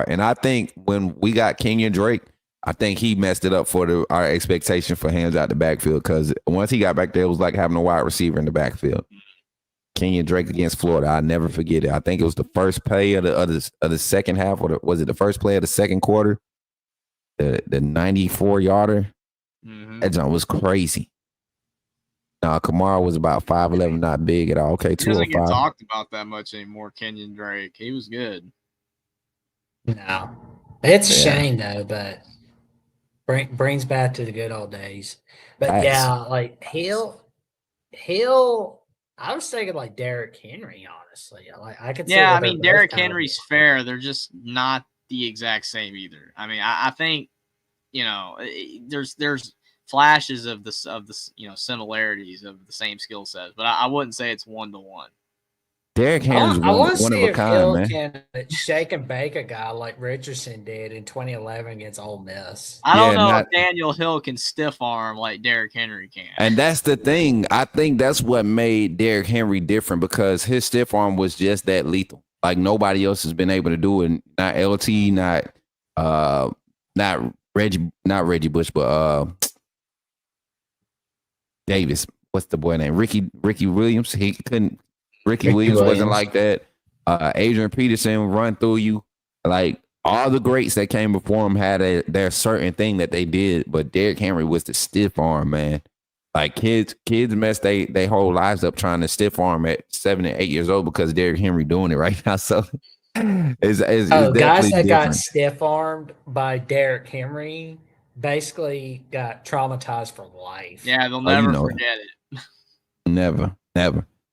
And I think when we got Kenyon Drake, I think he messed it up for our expectation for hands out the backfield because once he got back there, it was like having a wide receiver in the backfield. Kenyon Drake against Florida, I'll never forget it. I think it was the first play of the second half, or was it the first play of the second quarter? The 94-yarder. Mm-hmm. That jump was crazy. Now Kamara was about 5'11", not big at all. Okay, He doesn't 205. get talked about that much anymore. Kenyon Drake, he was good. No, it's a Yeah. shame though, but brings back to the good old days. But Nice. yeah, like Hill. I was thinking like Derrick Henry, honestly. Like I could see. Yeah, where I they're mean both Derrick kind of- Henry's fair. They're just not the exact same either. I mean, I think there's flashes of the similarities of the same skill sets, but I wouldn't say it's 1-to-1. Derrick Henry's I want to one of see a if kind, Hill man. can shake and bake a guy like Richardson did in 2011 against Ole Miss. I don't Yeah, know not- if Daniel Hill can stiff arm like Derrick Henry can. And that's the thing. I think that's what made Derrick Henry different because his stiff arm was just that lethal. Like nobody else has been able to do it. Not LT, not Reggie Bush, but Davis. What's the boy name? Ricky Williams. He couldn't. Ricky Williams wasn't like that. Adrian Peterson run through you. Like all the greats that came before him had their certain thing that they did, but Derrick Henry was the stiff arm, man. Like kids mess they whole lives up trying to stiff arm at 7 and 8 years old because Derrick Henry doing it right now. So it's guys definitely that different. got stiff armed by Derrick Henry basically got traumatized for life. Yeah, they'll never know it. forget it. Never.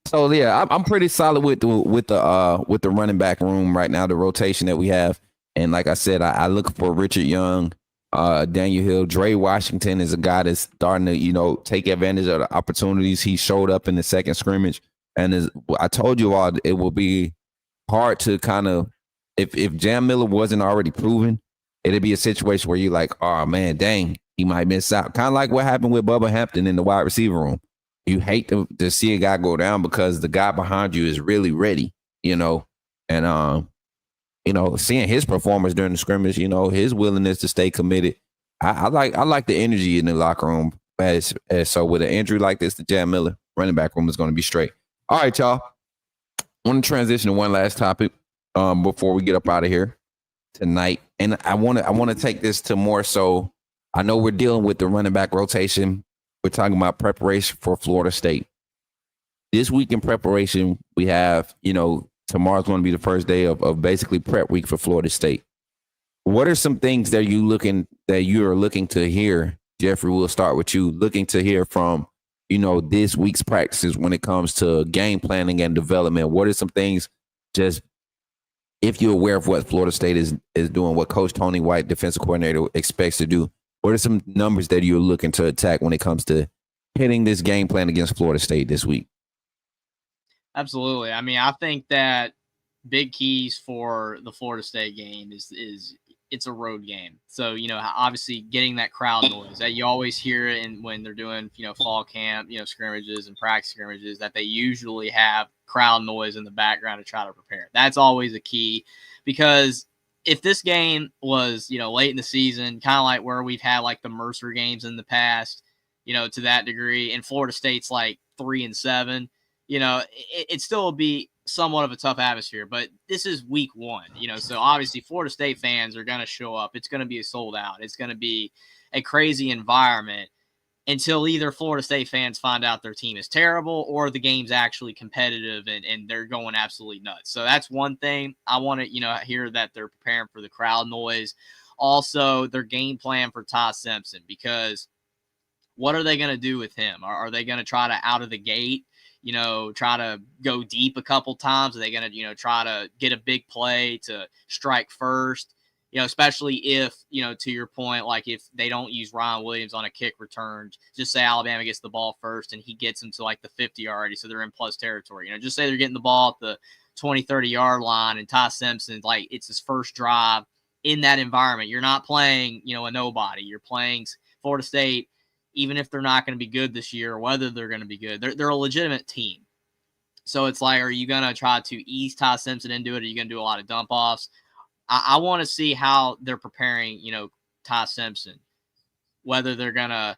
So yeah, I'm pretty solid with the running back room right now, the rotation that we have. And like I said, I look for Richard Young, Daniel Hill. Dre Washington is a guy that's starting to take advantage of the opportunities. He showed up in the second scrimmage, and I told you all, it will be hard to kind of if Jam Miller wasn't already proven, it'd be a situation where you're like, oh man, dang, he might miss out. Kind of like what happened with Bubba Hampton in the wide receiver room. You hate to see a guy go down because the guy behind you is really ready, and seeing his performance during the scrimmage, his willingness to stay committed. I like the energy in the locker room. So with an injury like this, the Jam Miller running back room is going to be straight. All right, y'all. I want to transition to one last topic before we get up out of here tonight, and I want to take this to more so. I know we're dealing with the running back rotation. We're talking about preparation for Florida State. This week in preparation, we have, tomorrow's going to be the first day of basically prep week for Florida State. What are some things that you are looking to hear? Jeffrey, we'll start with you. Looking to hear from, this week's practices when it comes to game planning and development. What are some things, just if you're aware of what Florida State is doing, what Coach Tony White, defensive coordinator, expects to do? What are some numbers that you're looking to attack when it comes to hitting this game plan against Florida State this week? Absolutely. I mean, I think that big keys for the Florida State game is it's a road game. So, obviously getting that crowd noise that you always hear it when they're doing, fall camp, scrimmages and practice scrimmages, that they usually have crowd noise in the background to try to prepare. That's always a key, because if this game was, late in the season, kind of like where we've had like the Mercer games in the past, to that degree, and Florida State's like 3-7, it still would be somewhat of a tough atmosphere, but this is week 1, so obviously Florida State fans are going to show up. It's going to be sold out. It's going to be a crazy environment until either Florida State fans find out their team is terrible or the game's actually competitive and they're going absolutely nuts. So that's one thing I want to, hear that they're preparing for the crowd noise. Also, their game plan for Ty Simpson, because what are they going to do with him? Are they going to try to out of the gate, try to go deep a couple times? Are they going to, try to get a big play to strike first? Especially if, to your point, like if they don't use Ryan Williams on a kick return, just say Alabama gets the ball first and he gets them to like the 50 already, so they're in plus territory. Just say they're getting the ball at the 20, 30-yard line and Ty Simpson, like it's his first drive in that environment. You're not playing, a nobody. You're playing Florida State, even if they're not going to be good this year, or whether they're going to be good. They're a legitimate team. So it's like, are you going to try to ease Ty Simpson into it? Are you going to do a lot of dump offs? I want to see how they're preparing, Ty Simpson, whether they're going to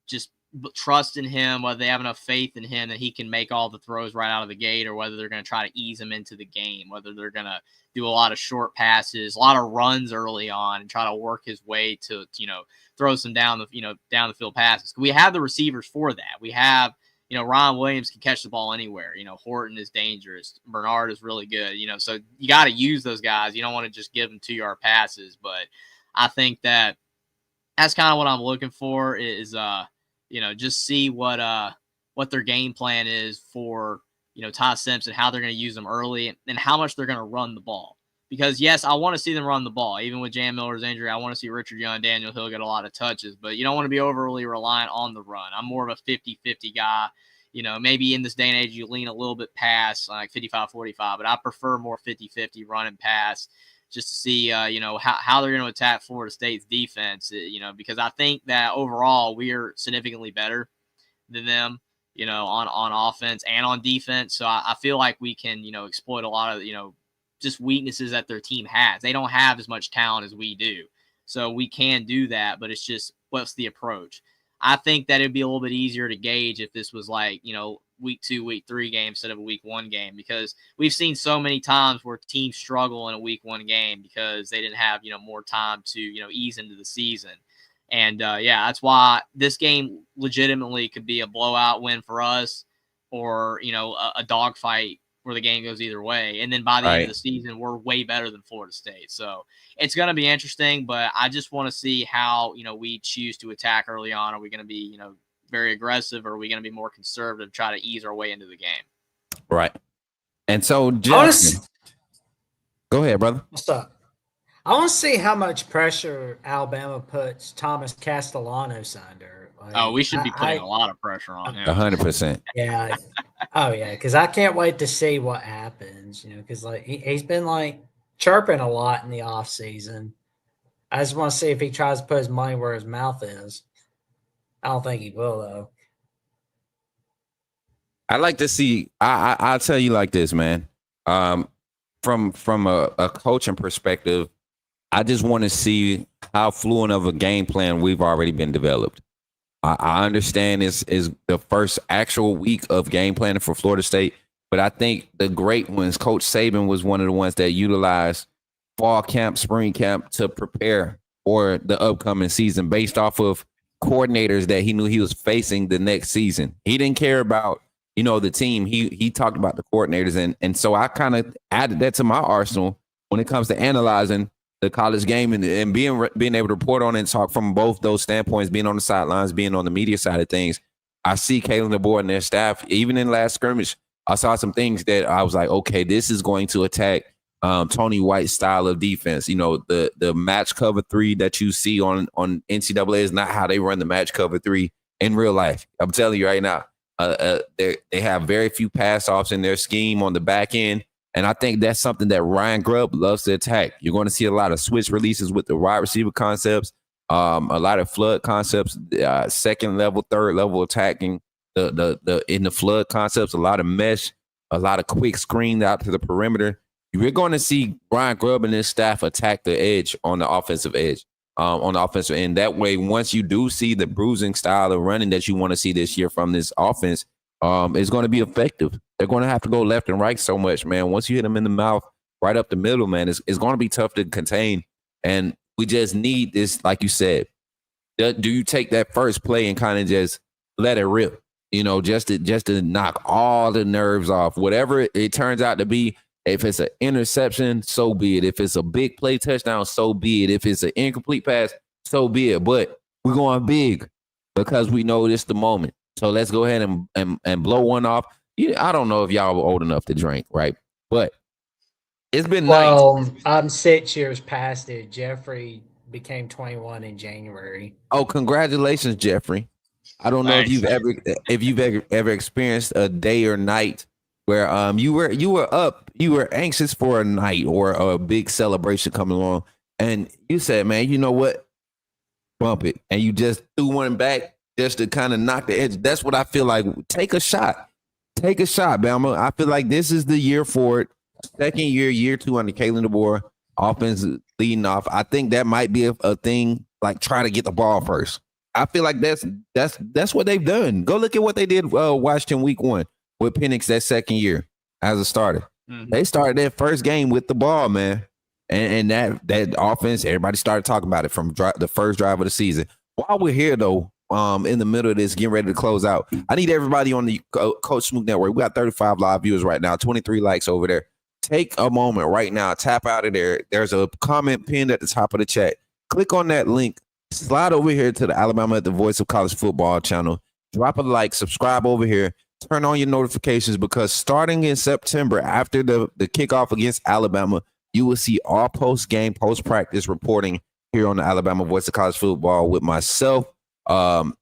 just trust in him, whether they have enough faith in him that he can make all the throws right out of the gate, or whether they're going to try to ease him into the game, whether they're going to do a lot of short passes, a lot of runs early on, and try to work his way to, throw some down the field passes. We have the receivers for that. We have, Ryan Williams can catch the ball anywhere. Horton is dangerous. Bernard is really good. So you got to use those guys. You don't want to just give them 2-yard passes. But I think that's kind of what I'm looking for is, just see what their game plan is for, Ty Simpson, how they're going to use them early, and how much they're going to run the ball. Because, yes, I want to see them run the ball. Even with Jam Miller's injury, I want to see Richard Young and Daniel Hill get a lot of touches. But you don't want to be overly reliant on the run. I'm more of a 50-50 guy. Maybe in this day and age, you lean a little bit past, like 55-45. But I prefer more 50-50 run and pass, just to see, how they're going to attack Florida State's defense. Because I think that overall we are significantly better than them, on offense and on defense. So I feel like we can, exploit a lot of, just weaknesses that their team has. They don't have as much talent as we do. So we can do that, but it's just, what's the approach? I think that it'd be a little bit easier to gauge if this was like, week 2, week 3 game instead of a week 1 game, because we've seen so many times where teams struggle in a week 1 game because they didn't have, more time to, ease into the season. And that's why this game legitimately could be a blowout win for us, or, a dogfight where the game goes either way. And then by the end of the season, we're way better than Florida State. So it's going to be interesting, but I just want to see how, we choose to attack early on. Are we going to be, very aggressive, or are we going to be more conservative, try to ease our way into the game? Right. And so, Justin, go ahead, brother. What's up? I want to see how much pressure Alabama puts Thomas Castellanos under. Like, we should be putting a lot of pressure on him. 100%. Yeah. Oh, yeah, because I can't wait to see what happens, because like he's been like chirping a lot in the off season. I just want to see if he tries to put his money where his mouth is. I don't think he will, though. I'd like to see. I'll tell you like this, man. From a coaching perspective, I just want to see how fluent of a game plan we've already been developed. I understand is the first actual week of game planning for Florida State, but I think the great ones, Coach Saban was one of the ones that utilized fall camp, spring camp to prepare for the upcoming season based off of coordinators that he knew he was facing the next season. He didn't care about, the team. He talked about the coordinators. And so I kind of added that to my arsenal when it comes to analyzing the college game and being able to report on it and talk from both those standpoints, being on the sidelines, being on the media side of things. I see Kalen DeBoer and their staff, even in last scrimmage, I saw some things that I was like, okay, this is going to attack Tony White's style of defense. The match cover 3 that you see on NCAA is not how they run the match cover 3 in real life. I'm telling you right now, they have very few pass offs in their scheme on the back end. And I think that's something that Ryan Grubb loves to attack. You're going to see a lot of switch releases with the wide receiver concepts, a lot of flood concepts, second level, third level attacking the in the flood concepts, a lot of mesh, a lot of quick screen out to the perimeter. You're going to see Ryan Grubb and his staff attack the edge on the offensive edge, on the offensive end. That way, once you do see the bruising style of running that you want to see this year from this offense, it's going to be effective. They're going to have to go left and right so much, man. Once you hit them in the mouth, right up the middle, man, it's going to be tough to contain. And we just need this, like you said. Do you take that first play and kind of just let it rip? You know, just to knock all the nerves off. Whatever it turns out to be, if it's an interception, so be it. If it's a big play touchdown, so be it. If it's an incomplete pass, so be it. But we're going big because we know this the moment. So let's go ahead and blow one off. I don't know if y'all were old enough to drink, right? But it's been nice. I'm 6 years past it. Jeffrey became 21 in January. Oh, congratulations, Jeffrey. I don't know if you've ever experienced a day or night where you were anxious for a night or a big celebration coming along, and you said, man, you know what? Bump it. And you just threw one back just to kind of knock the edge. That's what I feel like. Take a shot. Take a shot, Bama. I feel like this is the year for it. Second year 2 under Kalen DeBoer, offense leading off. I think that might be a thing, like try to get the ball first. I feel like that's what they've done. Go look at what they did Washington week 1 with Penix that second year as a starter. Mm-hmm. They started their first game with the ball, man. And that offense, everybody started talking about it from the first drive of the season. While we're here, though, in the middle of this, getting ready to close out, I need everybody on the Coach Smook Network. We got 35 live viewers right now, 23 likes over there. Take a moment right now. Tap out of there. There's a comment pinned at the top of the chat. Click on that link. Slide over here to the Alabama at the Voice of College Football channel. Drop a like. Subscribe over here. Turn on your notifications because starting in September, after the kickoff against Alabama, you will see all post-game, post-practice reporting here on the Alabama Voice of College Football with myself, my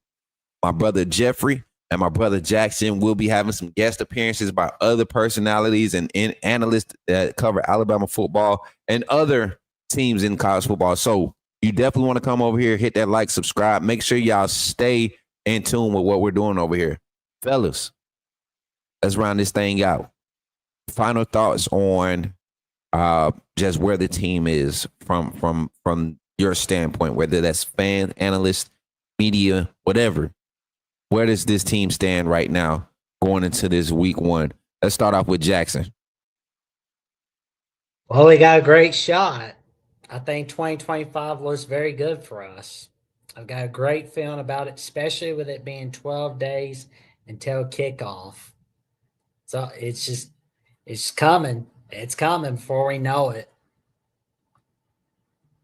brother Jeffrey, and my brother Jackson. We'll be having some guest appearances by other personalities and analysts that cover Alabama football and other teams in college football. So you definitely want to come over here, hit that like, subscribe. Make sure y'all stay in tune with what we're doing over here. Fellas, let's round this thing out. Final thoughts on just where the team is from your standpoint, whether that's fan, analyst, media, whatever. Where does this team stand right now going into this week 1? Let's start off with Jackson. Well, we got a great shot. I think 2025 looks very good for us. I've got a great feeling about it, especially with it being 12 days until kickoff. So it's coming. It's coming before we know it.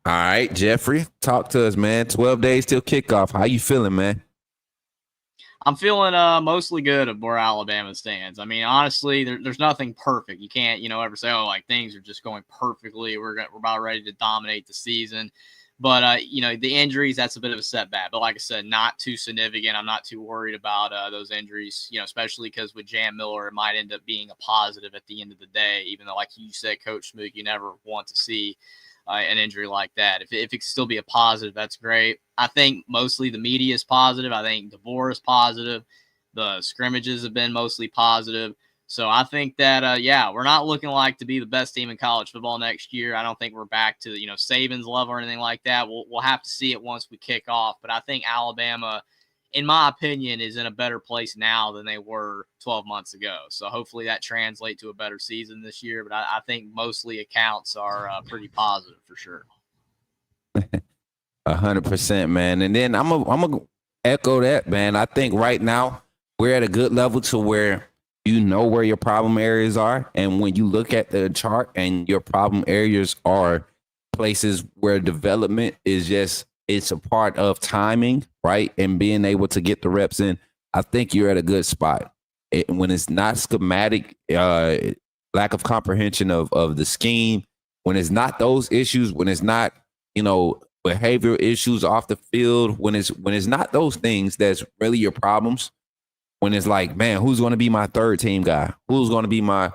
All right, Jeffrey, talk to us, man. 12 days till kickoff. How you feeling, man? I'm feeling mostly good of where Alabama stands. I mean, honestly, there's nothing perfect. You can't, ever say, oh, like things are just going perfectly. We're about ready to dominate the season. But, the injuries, that's a bit of a setback. But like I said, not too significant. I'm not too worried about those injuries, especially because with Jam Miller, it might end up being a positive at the end of the day, even though, like you said, Coach Smook, you never want to see an injury like that. If it can still be a positive, that's great. I think mostly the media is positive. I think DeBoer is positive. The scrimmages have been mostly positive. So I think that, we're not looking like to be the best team in college football next year. I don't think we're back to, Saban's level or anything like that. We'll have to see it once we kick off. But I think Alabama, in my opinion, is in a better place now than they were 12 months ago. So hopefully that translates to a better season this year. But I think mostly accounts are pretty positive for sure. 100%, man. And then I'm gonna echo that, man. I think right now we're at a good level to where you know where your problem areas are. And when you look at the chart and your problem areas are places where development is just, it's a part of timing, right? And being able to get the reps in, I think you're at a good spot. When it's not schematic, lack of comprehension of the scheme, when it's not those issues, when it's not, behavioral issues off the field, when it's not those things that's really your problems, when it's like, man, who's going to be my third team guy? Who's going to be my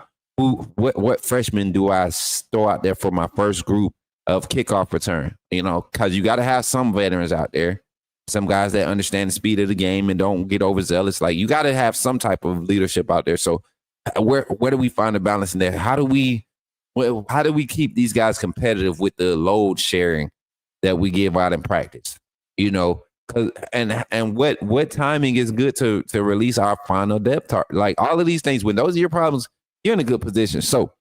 what freshman do I throw out there for my first group of kickoff return? You know, because you got to have some veterans out there, some guys that understand the speed of the game and don't get overzealous. Like, you got to have some type of leadership out there. So where do we find the balance in there? How do we keep these guys competitive with the load sharing that we give out in practice? You know, and what timing is good to release our final depth target? Like, all of these things, when those are your problems, you're in a good position. So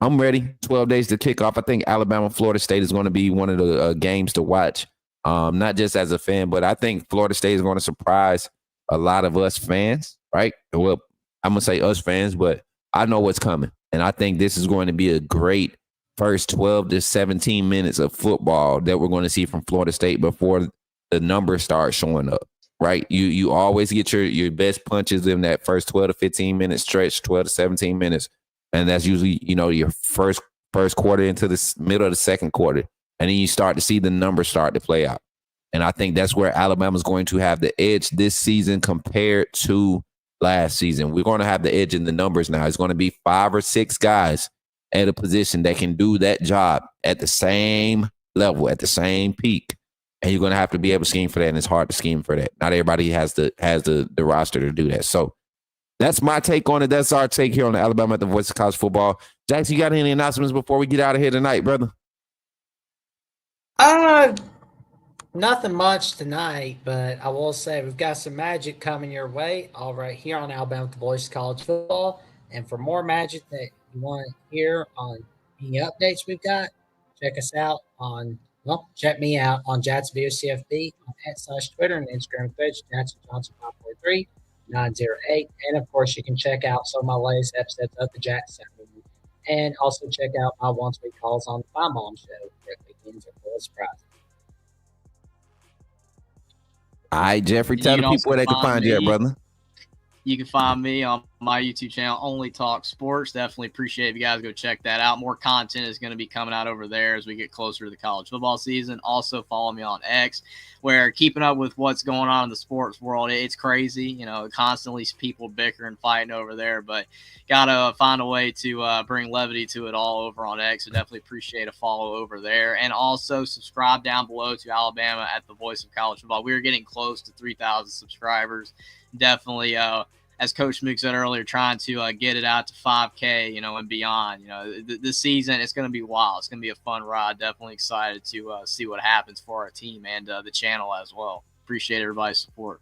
I'm ready. 12 days to kick off. I think Alabama, Florida State is going to be one of the games to watch. Not just as a fan, but I think Florida State is going to surprise a lot of us fans, right? Well, I'm going to say us fans, but I know what's coming. And I think this is going to be a great first 12 to 17 minutes of football that we're going to see from Florida State before the numbers start showing up, right? You always get your best punches in that first 12 to 15 minute stretch, 12 to 17 minutes. And that's usually, you know, your first quarter into the middle of the second quarter. And then you start to see the numbers start to play out. And I think that's where Alabama's going to have the edge this season compared to last season. We're going to have the edge in the numbers now. It's going to be 5 or 6 guys at a position that can do that job at the same level, at the same peak. And you're going to have to be able to scheme for that, and it's hard to scheme for that. Not everybody has the roster to do that. So that's my take on it. That's our take here on the Alabama at the Voice of College Football. Jackson, you got any announcements before we get out of here tonight, brother? Nothing much tonight, but I will say we've got some magic coming your way, all right here on Alabama at the Voice of College Football. And for more magic that you want to hear on any updates we've got, check us out check me out on Jats VOCFB on @/Twitter and Instagram page, Jackson Johnson 543-908. And of course, you can check out some of my latest episodes of the Jats Movie. And also check out my once week calls on the Fine Mom Show. Weekends are full of surprises. All right, Jeffrey, tell the people where they can find you at, brother. You can find me on my YouTube channel, Only Talk Sports. Definitely appreciate if you guys go check that out. More content is going to be coming out over there as we get closer to the college football season. Also, follow me on X, where keeping up with what's going on in the sports world, it's crazy. You know, constantly people bickering, fighting over there, but got to find a way to bring levity to it all over on X. So definitely appreciate a follow over there. And also subscribe down below to Alabama at the Voice of College Football. We are getting close to 3,000 subscribers. Definitely, as Coach Mook said earlier, trying to get it out to 5K, you know, and beyond. You know, this season, it's going to be wild. It's going to be a fun ride. Definitely excited to see what happens for our team and the channel as well. Appreciate everybody's support.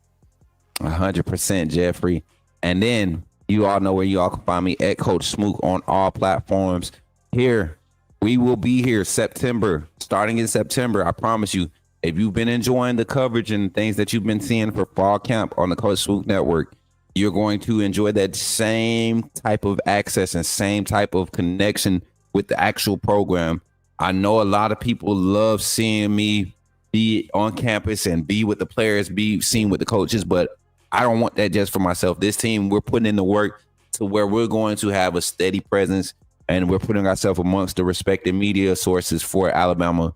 100%, Jeffrey. And then you all know where you all can find me at Coach Smook on all platforms. Here, we will be here starting in September. I promise you, if you've been enjoying the coverage and things that you've been seeing for fall camp on the Coach Swoop Network, you're going to enjoy that same type of access and same type of connection with the actual program. I know a lot of people love seeing me be on campus and be with the players, be seen with the coaches, but I don't want that just for myself. This team, we're putting in the work to where we're going to have a steady presence, and we're putting ourselves amongst the respected media sources for Alabama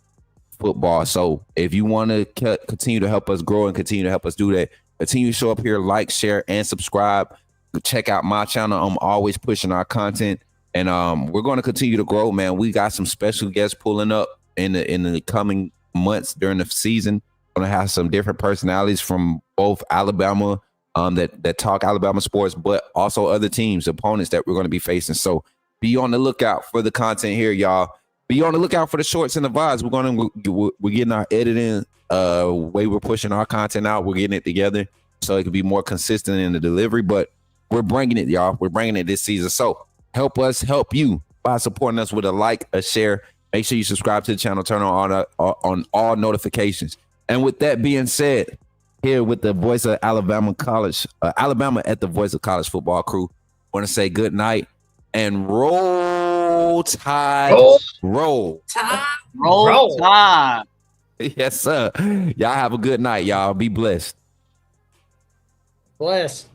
football. So if you want to continue to help us grow and continue to help us do that, continue to show up here, like, share, and subscribe. Check out my channel. I'm always pushing our content, and we're going to continue to grow, man. We got some special guests pulling up in the coming months during the season. Going to have some different personalities from both Alabama that talk Alabama sports, but also other teams, opponents that we're going to be facing. So be on the lookout for the content here, y'all. Be on the lookout for the shorts and the vibes. We're getting our editing way we're pushing our content out. We're getting it together so it can be more consistent in the delivery. But we're bringing it, y'all. We're bringing it this season. So help us help you by supporting us with a like, a share. Make sure you subscribe to the channel. Turn on all notifications. And with that being said, here with the Voice of Alabama College, Alabama at the Voice of College Football crew, want to say good night and roll Tide. Roll Tide. Yes, sir. Y'all have a good night, y'all. Be blessed. Blessed.